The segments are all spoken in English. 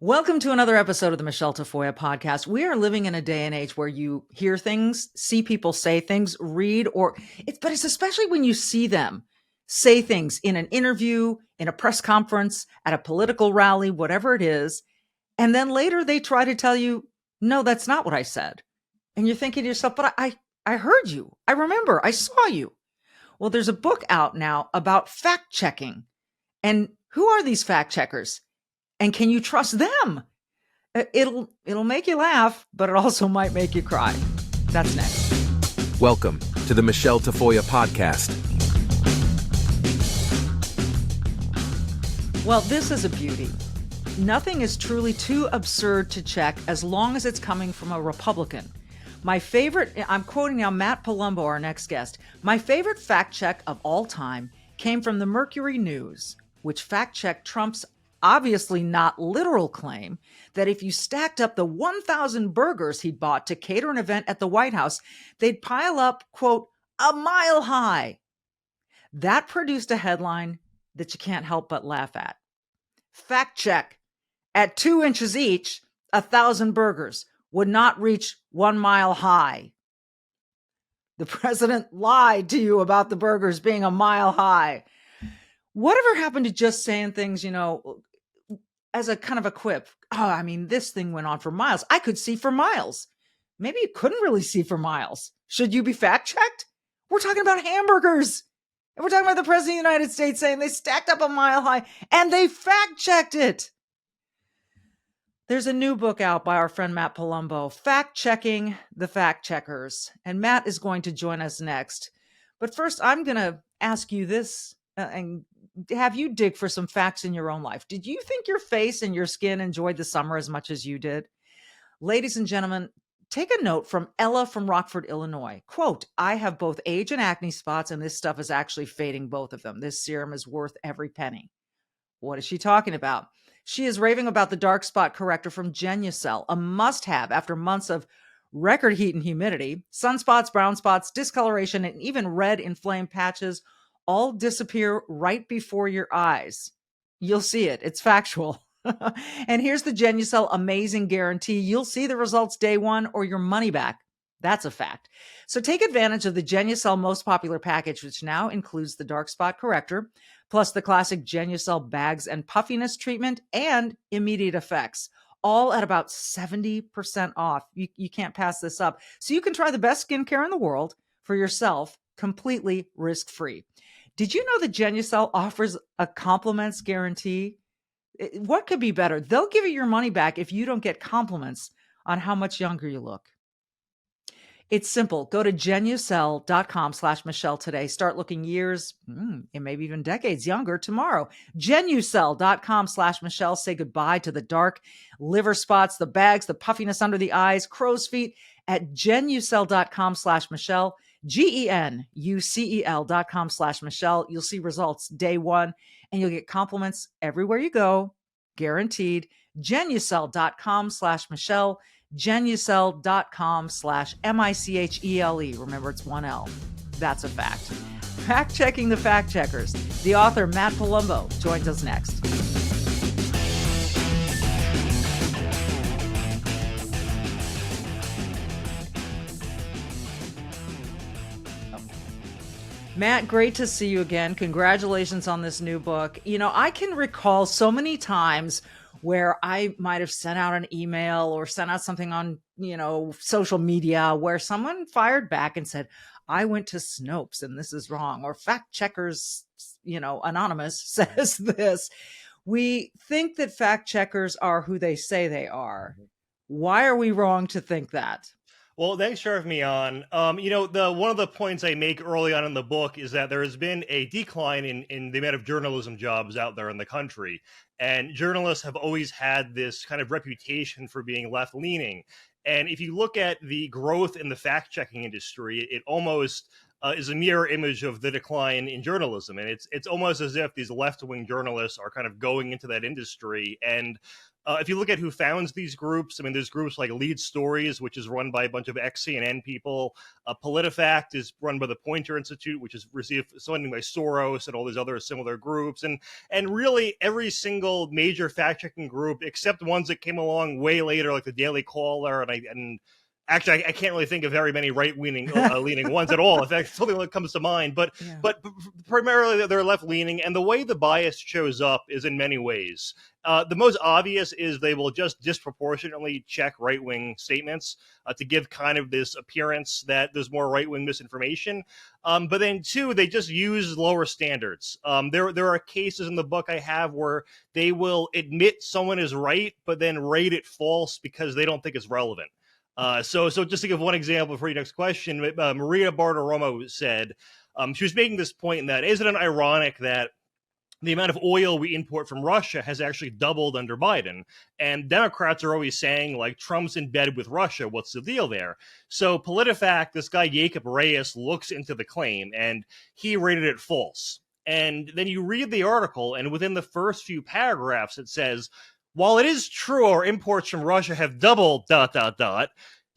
Welcome to another episode of the Michele Tafoya podcast. We are living in a day and age where you hear things, see people say things, read, but it's especially when you see them say things in an interview, in a press conference, at a political rally, whatever it is. And then later they try to tell you, no, that's not what I said. And you're thinking to yourself, but I heard you. I remember. I saw you. Well, there's a book out now about fact checking. And who are these fact checkers? And can you trust them? It'll make you laugh, but it also might make you cry. That's next. Welcome to the Michele Tafoya podcast. Well, this is a beauty. Nothing is truly too absurd to check as long as it's coming from a Republican. My favorite, I'm quoting now Matt Palumbo, our next guest. My favorite fact check of all time came from the Mercury News, which fact checked Trump's obviously not literal claim that if you stacked up the 1,000 burgers he'd bought to cater an event at the White House, they'd pile up, quote, a mile high. That produced a headline that you can't help but laugh at. Fact check. At 2 inches each, 1,000 burgers would not reach 1 mile high. The president lied to you about the burgers being a mile high. Whatever happened to just saying things, as a kind of a quip? This thing went on for miles. I could see for miles. Maybe you couldn't really see for miles. Should you be fact checked? We're talking about hamburgers. And we're talking about the president of the United States saying they stacked up a mile high and they fact checked it. There's a new book out by our friend Matt Palumbo, Fact Checking the Fact Checkers. And Matt is going to join us next. But first, I'm going to ask you this and have you dig for some facts in your own life. Did you think your face and your skin enjoyed the summer as much as you did? Ladies and gentlemen, take a note from Ella from Rockford, Illinois. Quote, I have both age and acne spots, and this stuff is actually fading both of them. This serum is worth every penny. What is she talking about? She is raving about the dark spot corrector from Genucel, a must-have after months of record heat and humidity. Sunspots, brown spots, discoloration, and even red inflamed patches all disappear right before your eyes. You'll see it. It's factual. And here's the Genucel amazing guarantee. You'll see the results day one or your money back. That's a fact. So take advantage of the Genucel most popular package, which now includes the dark spot corrector, plus the classic Genucel bags and puffiness treatment and immediate effects, all at about 70% off. You can't pass this up. So you can try the best skincare in the world for yourself, completely risk-free. Did you know that Genucel offers a compliments guarantee? What could be better? They'll give you your money back if you don't get compliments on how much younger you look. It's simple. Go to Genucel.com/Michele today. Start looking years, and maybe even decades younger tomorrow. Genucel.com/Michele. Say goodbye to the dark liver spots, the bags, the puffiness under the eyes, crow's feet at Genucel.com/Michele. Genucel.com/Michele. You'll see results day one, and you'll get compliments everywhere you go, guaranteed. Genucel.com/Michele. Genucel.com/Michele. Remember, it's 1L. That's a fact. Fact checking the fact checkers. The author, Matt Palumbo, joins us next. Matt, great to see you again. Congratulations on this new book. I can recall so many times where I might have sent out an email or sent out something on, social media where someone fired back and said, I went to Snopes and this is wrong, or fact checkers, anonymous says this. We think that fact checkers are who they say they are. Why are we wrong to think that? Well, thanks for having me on. One of the points I make early on in the book is that there has been a decline in the amount of journalism jobs out there in the country. And journalists have always had this kind of reputation for being left-leaning. And if you look at the growth in the fact-checking industry, it almost is a mirror image of the decline in journalism. And it's almost as if these left-wing journalists are kind of going into that industry. And if you look at who founds these groups, I mean, there's groups like Lead Stories, which is run by a bunch of ex-CNN people. PolitiFact is run by the Poynter Institute, which has received funding by Soros and all these other similar groups. And really every single major fact-checking group, except ones that came along way later, like the Daily Caller, and actually, I can't really think of very many right-leaning leaning ones at all. In fact, something that comes to mind. But primarily, they're left-leaning, and the way the bias shows up is in many ways. The most obvious is they will just disproportionately check right-wing statements to give kind of this appearance that there's more right-wing misinformation. But then, two, they just use lower standards. There are cases in the book I have where they will admit someone is right, but then rate it false because they don't think it's relevant. So just to give one example for your next question, Maria Bartiromo said, she was making this point that isn't it ironic that the amount of oil we import from Russia has actually doubled under Biden. And Democrats are always saying, like, Trump's in bed with Russia. What's the deal there? So PolitiFact, this guy Jacob Reyes looks into the claim, and he rated it false. And then you read the article, and within the first few paragraphs, it says, while it is true our imports from Russia have doubled, ...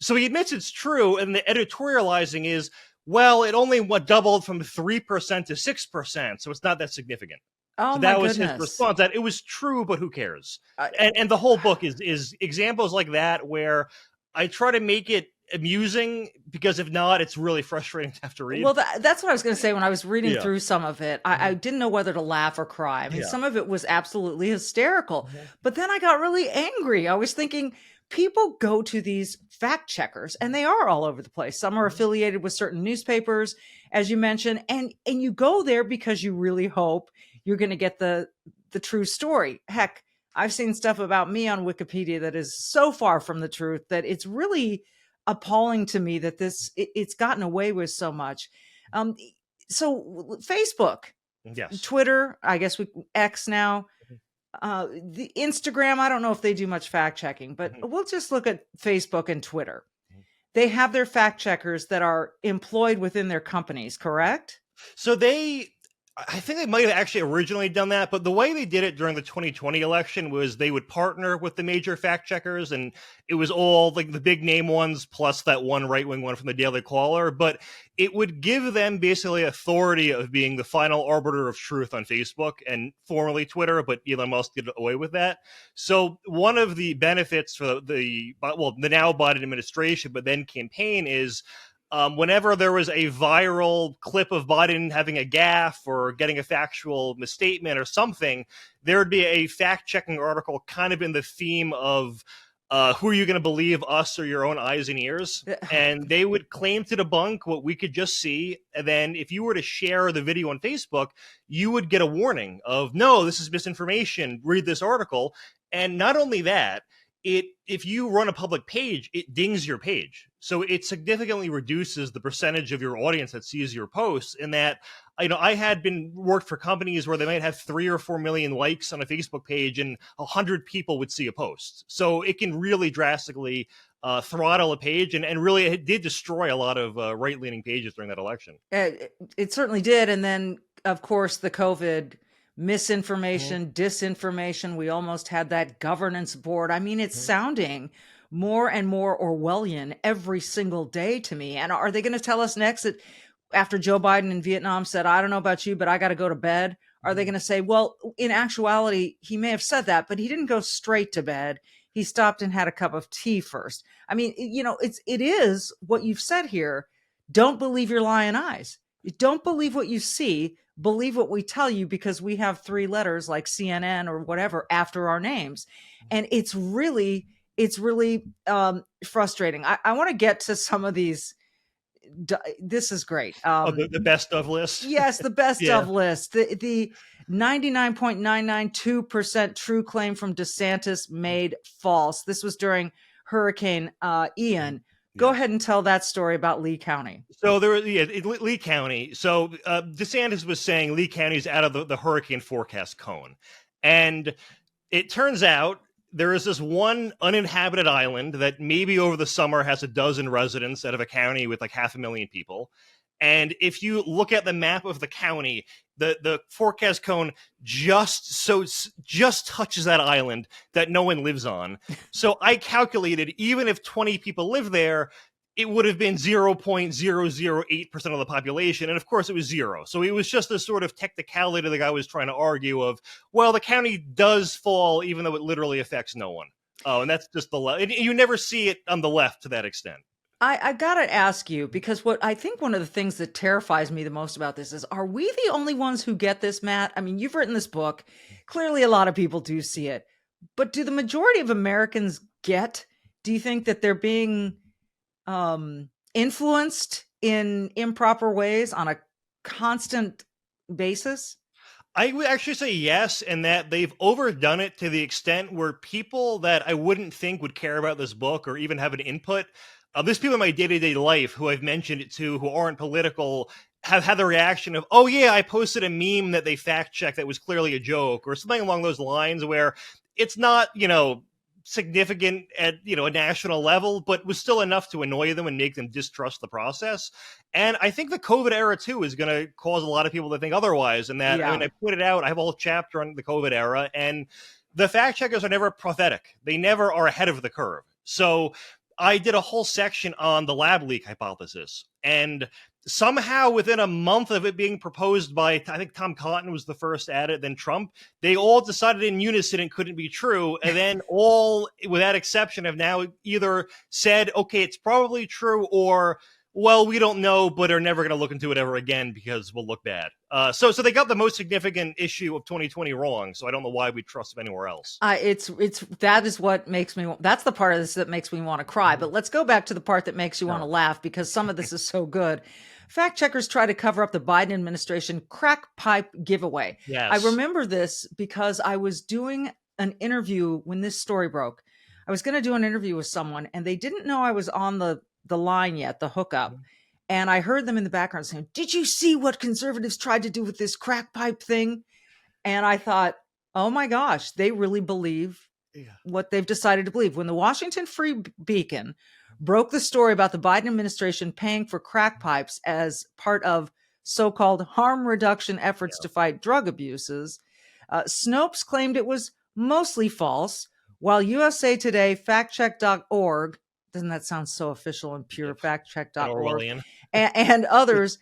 So he admits it's true, and the editorializing is, well, it only doubled from 3% to 6%, so it's not that significant. Oh, so that my was goodness. his response, that it was true, but who cares? And the whole book is examples like that where I try to make it amusing, because if not, it's really frustrating to have to read. Well, that's what I was going to say when I was reading through some of it. I didn't know whether to laugh or cry. I mean, some of it was absolutely hysterical, but then I got really angry. I was thinking, people go to these fact checkers, and they are all over the place. Some are affiliated with certain newspapers, as you mentioned, and you go there because you really hope you're going to get the true story. Heck, I've seen stuff about me on Wikipedia that is so far from the truth that it's really appalling to me that it's gotten away with so much. So Facebook, yes, Twitter, I guess X now, the Instagram, I don't know if they do much fact checking, but we'll just look at Facebook and Twitter. They have their fact checkers that are employed within their companies, correct? So I think they might have actually originally done that, but the way they did it during the 2020 election was they would partner with the major fact checkers, and it was all like the big name ones plus that one right-wing one from the Daily Caller, but it would give them basically authority of being the final arbiter of truth on Facebook and formerly Twitter, but Elon Musk did away with that. So one of the benefits for the now Biden administration, but then campaign is whenever there was a viral clip of Biden having a gaffe or getting a factual misstatement or something, there would be a fact-checking article kind of in the theme of who are you going to believe, us or your own eyes and ears? And they would claim to debunk what we could just see. And then if you were to share the video on Facebook, you would get a warning of, no, this is misinformation. Read this article. And not only that, if you run a public page, it dings your page. So it significantly reduces the percentage of your audience that sees your posts. In that, I had worked for companies where they might have 3 or 4 million likes on a Facebook page and 100 people would see a post. So it can really drastically throttle a page, and really it did destroy a lot of right-leaning pages during that election. It certainly did. And then, of course, the COVID misinformation, disinformation. We almost had that governance board. I mean, it's sounding more and more Orwellian every single day to me. And are they going to tell us next that after Joe Biden in Vietnam said, I don't know about you, but I got to go to bed? Are they going to say, well, in actuality, he may have said that, but he didn't go straight to bed. He stopped and had a cup of tea first. I mean, it is what you've said here. Don't believe your lying eyes. Don't believe what you see. Believe what we tell you, because we have 3 letters like CNN or whatever after our names. And it's really frustrating. I want to get to some of these. This is great. The best of list. Yes, the best of list. The 99.992% true claim from DeSantis made false. This was during Hurricane Ian. Go ahead and tell that story about Lee County. So Lee County. So DeSantis was saying Lee County is out of the hurricane forecast cone. And it turns out there is this one uninhabited island that maybe over the summer has a dozen residents out of a county with like 500,000 people. And if you look at the map of the county, the forecast cone just touches that island that no one lives on. So I calculated, even if 20 people live there, it would have been 0.008% of the population. And of course it was zero. So it was just a sort of technicality the guy was trying to argue of, well, the county does fall, even though it literally affects no one. Oh, and that's just the left. You never see it on the left to that extent. I got to ask you, because what I think one of the things that terrifies me the most about this is, are we the only ones who get this, Matt? I mean, you've written this book. Clearly, a lot of people do see it. But do the majority of Americans get? Do you think that they're being influenced in improper ways on a constant basis? I would actually say yes, and that they've overdone it to the extent where people that I wouldn't think would care about this book or even have an input, there's people in my day-to-day life who I've mentioned it to who aren't political, have had the reaction of, oh yeah, I posted a meme that they fact-checked that was clearly a joke, or something along those lines, where it's not, significant at a national level, but was still enough to annoy them and make them distrust the process. And I think the COVID era too is going to cause a lot of people to think otherwise. And that, I pointed out, I have a whole chapter on the COVID era, and the fact checkers are never prophetic. They never are ahead of the curve. So I did a whole section on the lab leak hypothesis, and somehow within a month of it being proposed by, I think Tom Cotton was the first at it, then Trump, they all decided in unison it couldn't be true. And then all, without exception, have now either said, okay, it's probably true, or, well, we don't know, but are never going to look into it ever again because we'll look bad. So they got the most significant issue of 2020 wrong. So I don't know why we trust them anywhere else. That is what makes me, that's the part of this that makes me want to cry. But let's go back to the part that makes you want to laugh, because some of this is so good. Fact checkers try to cover up the Biden administration crack pipe giveaway. Yes. I remember this because I was doing an interview when this story broke. I was going to do an interview with someone, and they didn't know I was on the line yet, the hookup. And I heard them in the background saying, did you see what conservatives tried to do with this crack pipe thing? And I thought, oh my gosh, they really believe what they've decided to believe. When the Washington Free Beacon broke the story about the Biden administration paying for crack pipes as part of so-called harm reduction efforts to fight drug abuses, Snopes claimed it was mostly false, while USA Today, factcheck.org, doesn't that sound so official and pure, factcheck.org, and others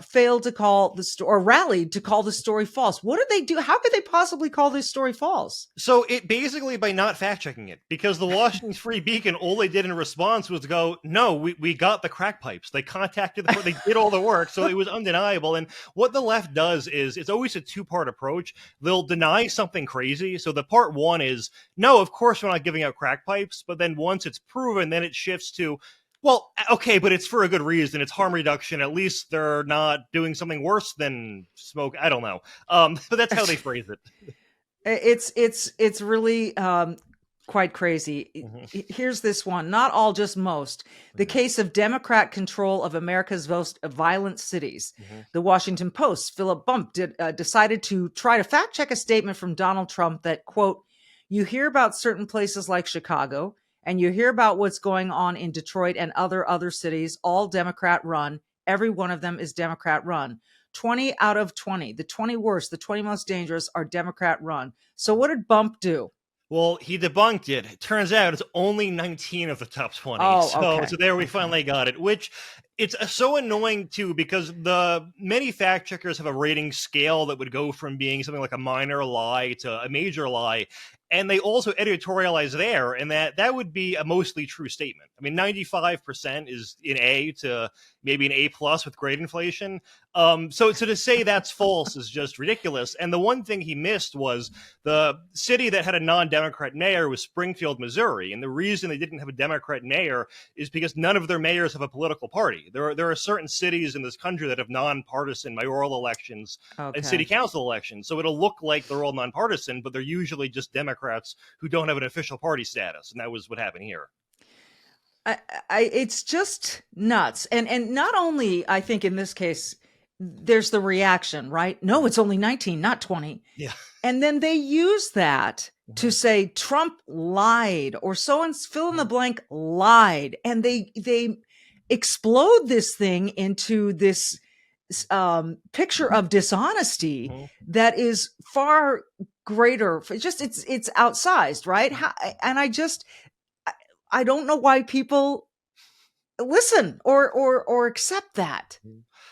failed to call the story, or rallied to call the story false. What did they do? How could they possibly call this story false? So it basically by not fact checking it, because the Washington Free Beacon, all they did in response was to go, no, we got the crack pipes. They contacted they did all the work. So it was undeniable. And what the left does is it's always a two-part approach. They'll deny something crazy. So the part one is, no, of course we're not giving out crack pipes. But then once it's proven, then it shifts to, well, okay, but it's for a good reason. It's harm reduction. At least they're not doing something worse than smoke. I don't know. But that's how they phrase it. It's really quite crazy. Mm-hmm. Here's this one. Not all, just most. The case of Democrat control of America's most violent cities. Mm-hmm. The Washington Post, Philip Bump, decided to try to fact check a statement from Donald Trump that, quote, you hear about certain places like Chicago, and you hear about what's going on in Detroit and other cities, all Democrat run. Every one of them is Democrat run. 20 out of 20, the 20 worst, the 20 most dangerous are Democrat run. So what did Bump do? Well, he debunked it. It turns out it's only 19 of the top 20. So there we finally got it, which it's so annoying too, because the many fact checkers have a rating scale that would go from being something like a minor lie to a major lie. And they also editorialize there, and that would be a mostly true statement. I mean, 95% is in A to maybe an A+ with grade inflation. So to say that's false is just ridiculous. And the one thing he missed was the city that had a non-Democrat mayor was Springfield, Missouri. And the reason they didn't have a Democrat mayor is because none of their mayors have a political party. There are certain cities in this country that have nonpartisan mayoral elections and city council elections. So it'll look like they're all nonpartisan, but they're usually just Democrats who don't have an official party status. And that was what happened here. It's just nuts. And not only, I think in this case, there's the reaction, right? No, it's only 19, not 20. Yeah. And then they use that to say Trump lied, or so and fill in the blank lied. And they explode this thing into this picture of dishonesty that is far greater. It's outsized, right? I don't know why people listen or accept that.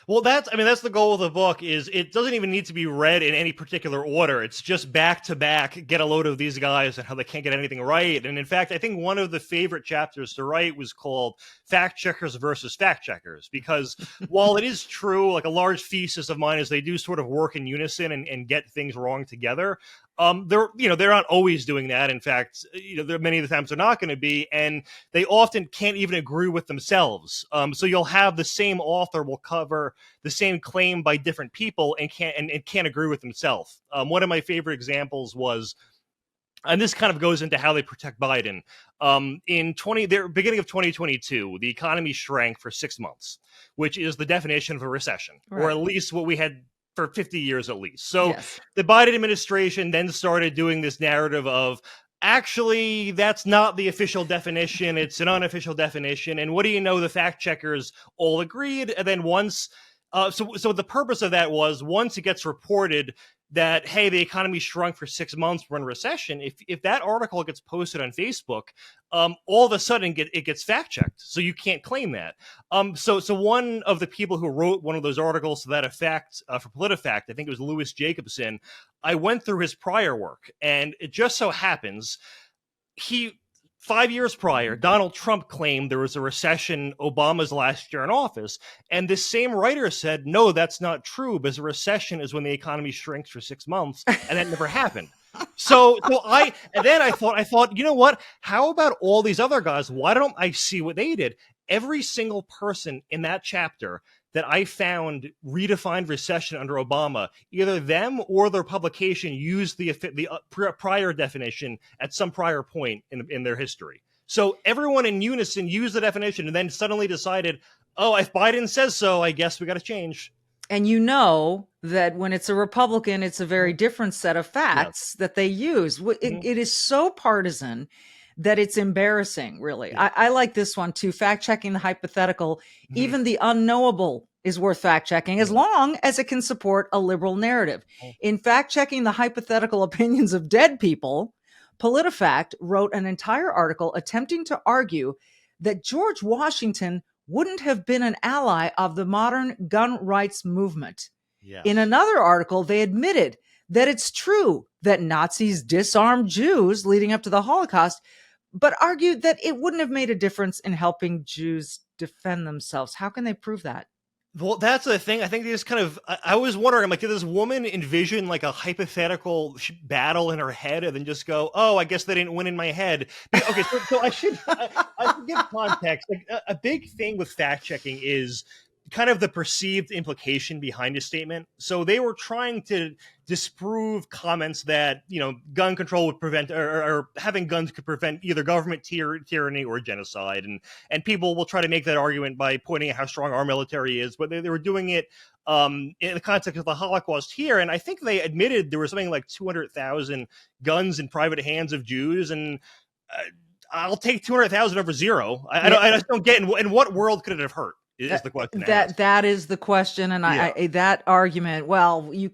Well, that's the goal of the book. Is it doesn't even need to be read in any particular order. It's just back to back, get a load of these guys and how they can't get anything right. And in fact, I think one of the favorite chapters to write was called Fact Checkers versus Fact Checkers, because while it is true, like a large thesis of mine is they do sort of work in unison and get things wrong together. They're not always doing that. In fact, there many of the times they're not going to be, and they often can't even agree with themselves. So you'll have the same author will cover the same claim by different people and can't agree with himself. One of my favorite examples was, and this kind of goes into how they protect Biden. The beginning of 2022, the economy shrank for 6 months, which is the definition of a recession, right, or at least what we had for 50 years at least. So yes, the Biden administration then started doing this narrative of, actually, that's not the official definition. It's an unofficial definition. And what do you know? The fact checkers all agreed. And then once, so the purpose of that was, once it gets reported that, hey, the economy shrunk for 6 months, we're in recession, if that article gets posted on Facebook, all of a sudden it gets fact checked. So you can't claim that. So one of the people who wrote one of those articles to that effect for PolitiFact, I think it was Louis Jacobson, I went through his prior work, and it just so happens 5 years prior, Donald Trump claimed there was a recession Obama's last year in office. And this same writer said, no, that's not true, because a recession is when the economy shrinks for 6 months. And that never happened. So I thought, you know what? How about all these other guys? Why don't I see what they did? Every single person in that chapter that I found redefined recession under Obama, either them or their publication used the prior definition at some prior point in their history. So everyone in unison used the definition and then suddenly decided, oh, if Biden says so, I guess we got to change. And you know that when it's a Republican, it's a very different set of facts that they use. It is so partisan that it's embarrassing, really. Yeah. I like this one too. Fact checking the hypothetical, even the unknowable is worth fact checking as long as it can support a liberal narrative. In fact checking the hypothetical opinions of dead people, PolitiFact wrote an entire article attempting to argue that George Washington wouldn't have been an ally of the modern gun rights movement. Yes. In another article, they admitted that it's true that Nazis disarmed Jews leading up to the Holocaust, but argued that it wouldn't have made a difference in helping Jews defend themselves. How can they prove that? Well, that's the thing. I think they just kind of, I was wondering, I'm like, did this woman envision like a hypothetical battle in her head and then just go, oh, I guess they didn't win in my head. Okay, so I should give context. Like a big thing with fact checking is kind of the perceived implication behind a statement. So they were trying to disprove comments that, gun control would prevent, or having guns could prevent either government tyranny or genocide. And people will try to make that argument by pointing out how strong our military is, but they were doing it in the context of the Holocaust here. And I think they admitted there was something like 200,000 guns in private hands of Jews. And I'll take 200,000 over zero. I just don't get in what world could it have hurt? Is the question that is the question, and I that argument. Well, you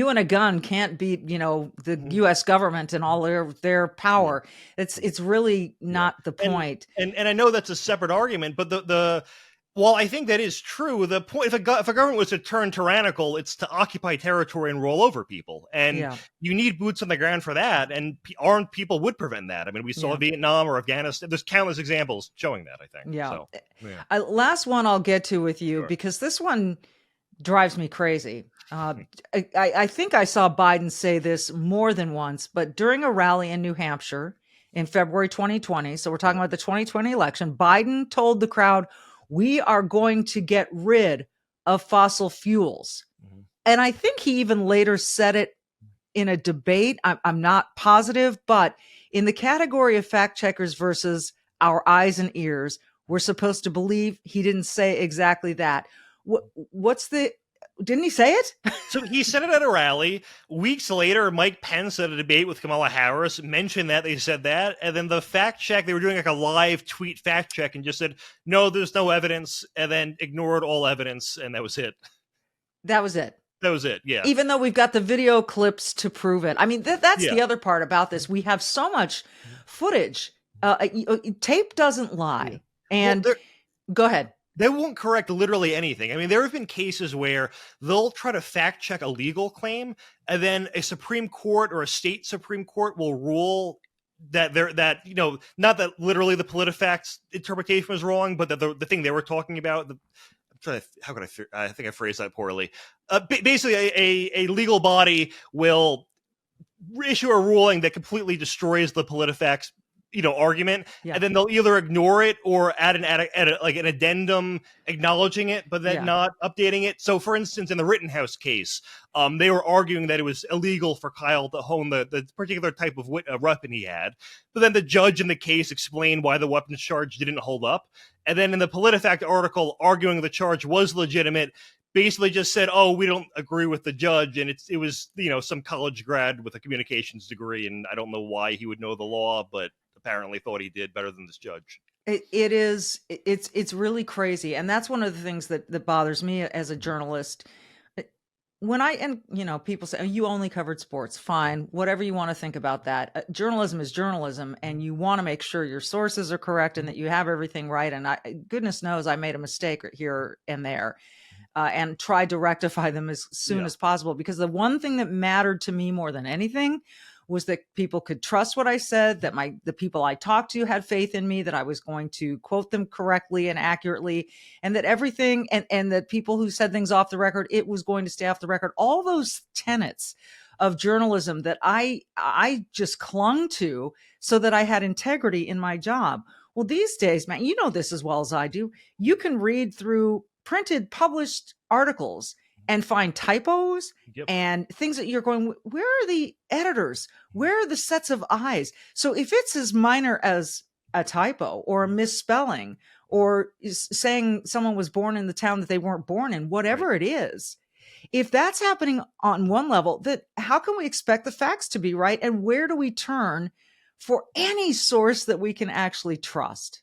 and a gun can't beat the U.S. government and all their power. It's really not the point. And I know that's a separate argument, but while I think that is true, the point, if a government was to turn tyrannical, it's to occupy territory and roll over people. And you need boots on the ground for that. And armed people would prevent that. I mean, we saw Vietnam or Afghanistan. There's countless examples showing that, I think. Yeah. So, last one I'll get to with you, because this one drives me crazy. I think I saw Biden say this more than once, but during a rally in New Hampshire in February 2020, so we're talking about the 2020 election, Biden told the crowd, we are going to get rid of fossil fuels. And I think he even later said it in a debate. I'm not positive, but in the category of fact checkers versus our eyes and ears, we're supposed to believe he didn't say exactly that. What's the Didn't he say it? So he said it at a rally. Weeks later, Mike Pence at a debate with Kamala Harris mentioned that they said that. And then the fact check, they were doing like a live tweet fact check and just said, no, there's no evidence. And then ignored all evidence. And that was it. That was it. That was it. Yeah. Even though we've got the video clips to prove it. I mean, that's Yeah. the other part about this. We have so much footage. Tape doesn't lie. And go ahead. They won't correct literally anything. I mean, there have been cases where they'll try to fact check a legal claim, and then a Supreme Court or a state Supreme Court will rule that not that literally the PolitiFact's interpretation was wrong, but that the thing they were talking about. I think I phrased that poorly. Basically, a legal body will issue a ruling that completely destroys the PolitiFact's argument, and then they'll either ignore it or add an addendum acknowledging it, but then not updating it. So, for instance, in the Rittenhouse case, they were arguing that it was illegal for Kyle to own the particular type of weapon he had, but then the judge in the case explained why the weapons charge didn't hold up, and then in the PolitiFact article arguing the charge was legitimate, basically just said, oh, we don't agree with the judge, and it was some college grad with a communications degree, and I don't know why he would know the law, but apparently thought he did better than this judge. It's really crazy. And that's one of the things that bothers me as a journalist. When people say, oh, you only covered sports, fine, whatever you want to think about that. Journalism is journalism, and you want to make sure your sources are correct and that you have everything right. And goodness knows I made a mistake here and there. And tried to rectify them as soon as possible, because the one thing that mattered to me more than anything was that people could trust what I said, that the people I talked to had faith in me, that I was going to quote them correctly and accurately, and that everything, and that people who said things off the record, it was going to stay off the record. All those tenets of journalism that I just clung to so that I had integrity in my job. Well, these days, man, you know this as well as I do. You can read through printed, published articles and find typos and things that you're going, where are the editors? Where are the sets of eyes? So if it's as minor as a typo or a misspelling or saying someone was born in the town that they weren't born in, whatever it is, if that's happening on one level, that how can we expect the facts to be right? And where do we turn for any source that we can actually trust?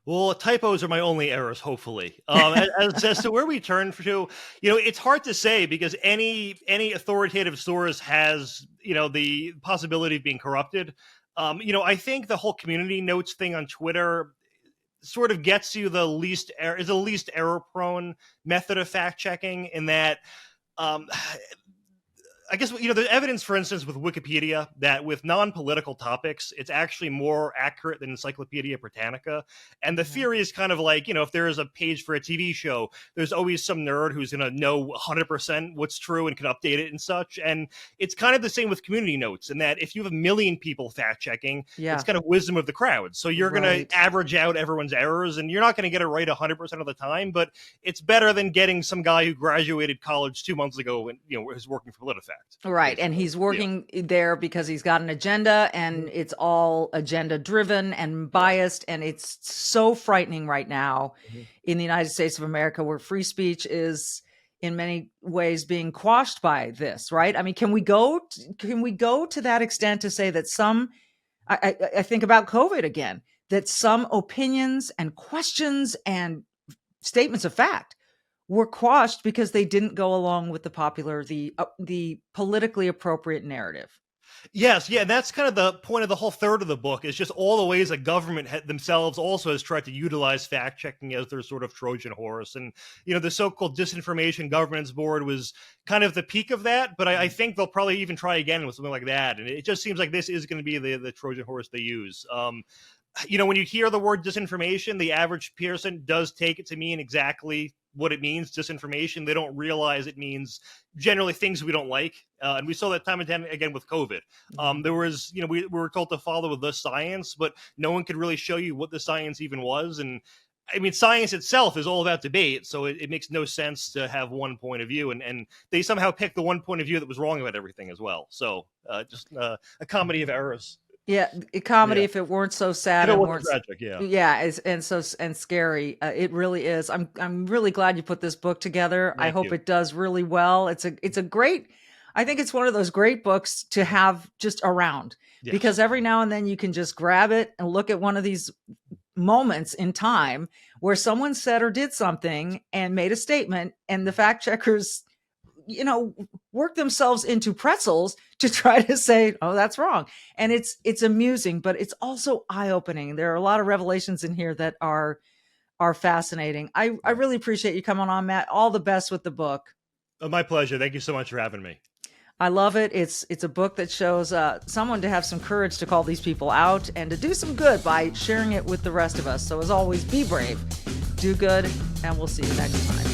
Well, typos are my only errors, hopefully. As to where we turn to, it's hard to say, because any authoritative source has, the possibility of being corrupted. I think the whole community notes thing on Twitter sort of gets you the least error prone method of fact checking, in that, I guess, there's evidence, for instance, with Wikipedia that with non-political topics, it's actually more accurate than Encyclopedia Britannica. And the theory is kind of like, if there is a page for a TV show, there's always some nerd who's going to know 100% what's true and can update it and such. And it's kind of the same with community notes, in that if you have a million people fact-checking, it's kind of wisdom of the crowd. So you're going to average out everyone's errors, and you're not going to get it right 100% of the time, but it's better than getting some guy who graduated college 2 months ago and, who's working for PolitiFact. Right. And he's working there because he's got an agenda, and it's all agenda driven and biased. And it's so frightening right now in the United States of America, where free speech is in many ways being quashed by this. Right. I mean, can we go to that extent to say that I think about COVID again, that some opinions and questions and statements of fact were quashed because they didn't go along with the politically appropriate narrative. Yes, yeah, that's kind of the point of the whole third of the book, is just all the ways that government themselves also has tried to utilize fact-checking as their sort of Trojan horse. And, the so-called Disinformation Governance Board was kind of the peak of that, but I think they'll probably even try again with something like that. And it just seems like this is going to be the Trojan horse they use. When you hear the word disinformation, the average person does take it to mean exactly what it means, disinformation. They don't realize it means generally things we don't like. And we saw that time and time again with COVID. There was, we were told to follow the science, but no one could really show you what the science even was. And I mean, science itself is all about debate, so it makes no sense to have one point of view. And they somehow picked the one point of view that was wrong about everything as well. So just a comedy of errors. Yeah, comedy. Yeah. If it weren't so sad It and wasn't weren't, tragic, yeah. yeah, and scary, it really is. I'm really glad you put this book together. I Thank hope you. it does really well. It's a great. I think it's one of those great books to have just around Yes. because every now and then you can just grab it and look at one of these moments in time where someone said or did something and made a statement, and the fact checkers, work themselves into pretzels to try to say, oh, that's wrong. And it's amusing, but it's also eye-opening. There are a lot of revelations in here that are fascinating. I really appreciate you coming on, Matt. All the best with the book. Oh, my pleasure. Thank you so much for having me. I love it. It's a book that shows someone to have some courage to call these people out and to do some good by sharing it with the rest of us. So as always, be brave, do good, and we'll see you next time.